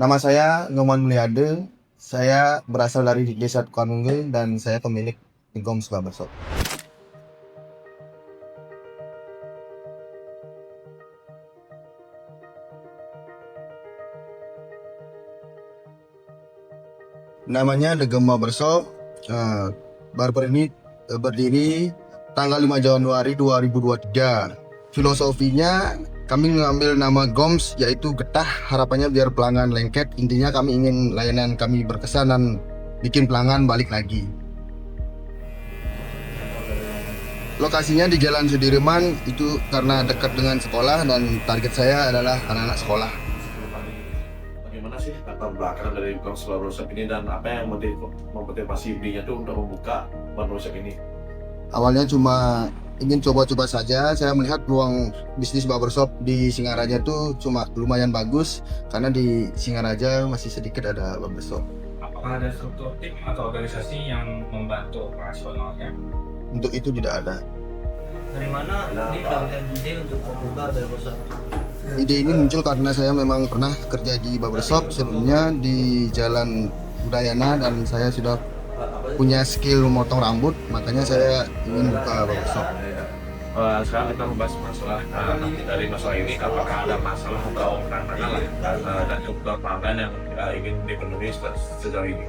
Nama saya Nyoman Mulyade. Saya berasal dari Desa Tukanungge dan saya pemilik The Goms Barbershop. Namanya The Goms Barbershop. Barber ini berdiri tanggal 5 Januari 2023. Filosofinya kami mengambil nama Goms yaitu getah, harapannya biar pelanggan lengket. Intinya kami ingin layanan kami berkesan dan bikin pelanggan balik lagi. Lokasinya di Jalan Sudirman, itu karena dekat dengan sekolah dan target saya adalah anak-anak sekolah. Bagaimana sih latar belakang dari Goms Barbershop ini dan apa yang memotivasi dirinya tuh untuk membuka barbershop ini? Awalnya cuma ingin coba-coba saja. Saya melihat peluang bisnis barbershop di Singaraja tuh cuma lumayan bagus karena di Singaraja masih sedikit ada barbershop. Apakah ada struktur tim atau organisasi yang membantu operasionalnya? Untuk itu tidak ada. Dari mana ini mendapatkan ide untuk membuka barbershop? Ide ini muncul karena saya memang pernah kerja di barbershop sebelumnya di Jalan Udayana dan saya sudah punya skill memotong rambut, makanya saya ingin buka barbershop. Sekarang kita membahas masalah dari masalah ini, apakah ada masalah atau tantangan dan kebutuhan pelanggan yang ingin dipenuhi sejauh ini?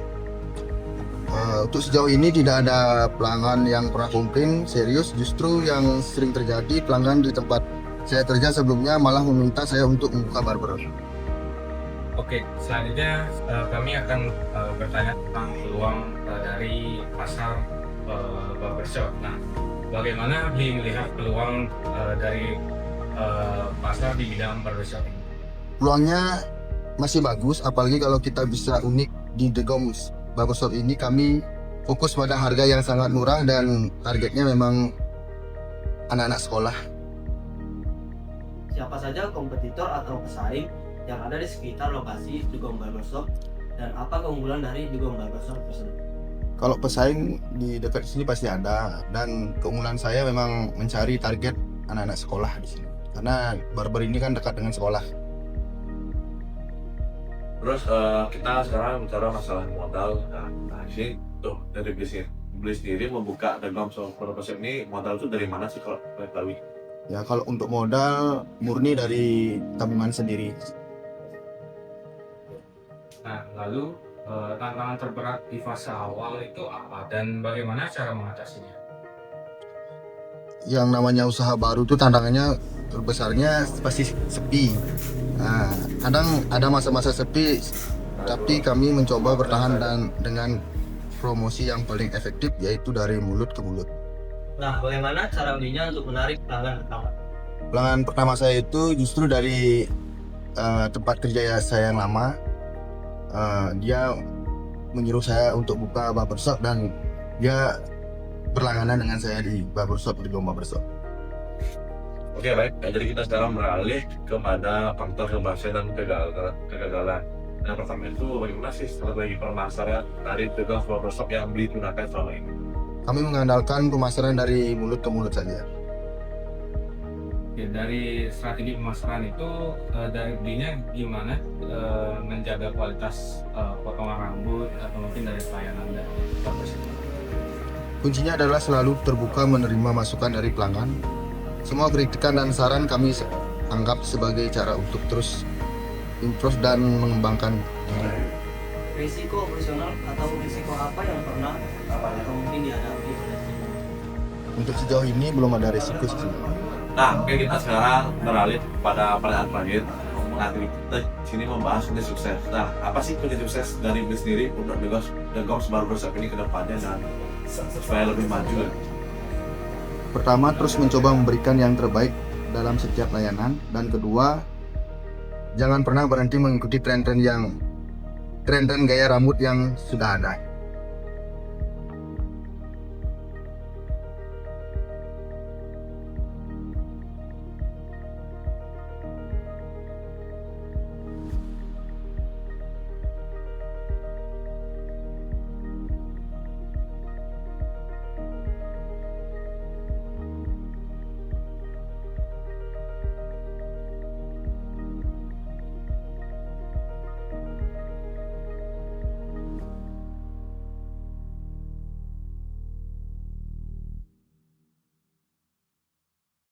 Untuk sejauh ini tidak ada pelanggan yang pernah komplain serius. Justru yang sering terjadi, pelanggan di tempat saya kerja sebelumnya malah meminta saya untuk membuka barber. Oke, selanjutnya kami akan bertanya tentang peluang dari pasar barbershop. Nah, bagaimana Bli melihat peluang dari pasar di bidang barbershop ini? Peluangnya masih bagus, apalagi kalau kita bisa unik di The Goms Barbershop ini. Kami fokus pada harga yang sangat murah dan targetnya memang anak-anak sekolah. Siapa saja kompetitor atau pesaing yang ada di sekitar lokasi The Goms Barbershop dan apa keunggulan dari The Goms Barbershop tersebut? Kalau pesaing di dekat sini pasti ada, dan keunggulan saya memang mencari target anak-anak sekolah di sini karena barber ini kan dekat dengan sekolah. Terus kita sekarang bicara masalah modal. Nah, ini tuh dari beli sendiri membuka The Goms Barbershop ini, modal itu dari mana sih kalau boleh tahu? Ya, kalau untuk modal murni dari tabungan sendiri. Nah, lalu tantangan terberat di fase awal itu apa dan bagaimana cara mengatasinya? Yang namanya usaha baru tuh tantangannya terbesarnya pasti sepi. Nah, kadang ada masa-masa sepi, tapi kami mencoba bertahan dan dengan promosi yang paling efektif yaitu dari mulut ke mulut. Nah, bagaimana cara belinya untuk menarik pelanggan pertama? Pelanggan pertama saya itu justru dari tempat kerja saya yang lama. Dia menyuruh saya untuk buka barbershop dan dia berlangganan dengan saya di barbershop, di Goms Barbershop. Oke, baik. Jadi kita sekarang beralih kepada faktor keberhasilan dan kegagalan. Yang pertama itu bagaimana sih strategi pemasaran dari The Goms Barbershop yang digunakan selama ini? Kami mengandalkan pemasaran dari mulut ke mulut saja. Oke, dari strategi pemasaran itu dari belinya gimana menjaga kualitas potongan rambut atau mungkin dari pelayanan dari barbershop? Kuncinya adalah selalu terbuka menerima masukan dari pelanggan. Semua kritikan dan saran kami anggap sebagai cara untuk terus improve dan mengembangkan diri. Risiko operasional atau risiko apa yang pernah atau mungkin dihadapi oleh Untuk sejauh ini belum ada risiko sih. Nah, oke, kita sekarang beralih pada pertanyaan terakhir. Nanti kita sini membahas kunci sukses. Nah, apa sih kunci sukses dari beli sendiri untuk The Goms Barbershop ini ke depannya dan supaya lebih maju? Pertama, terus mencoba memberikan yang terbaik dalam setiap layanan, dan kedua, jangan pernah berhenti mengikuti tren-tren gaya rambut yang sudah ada.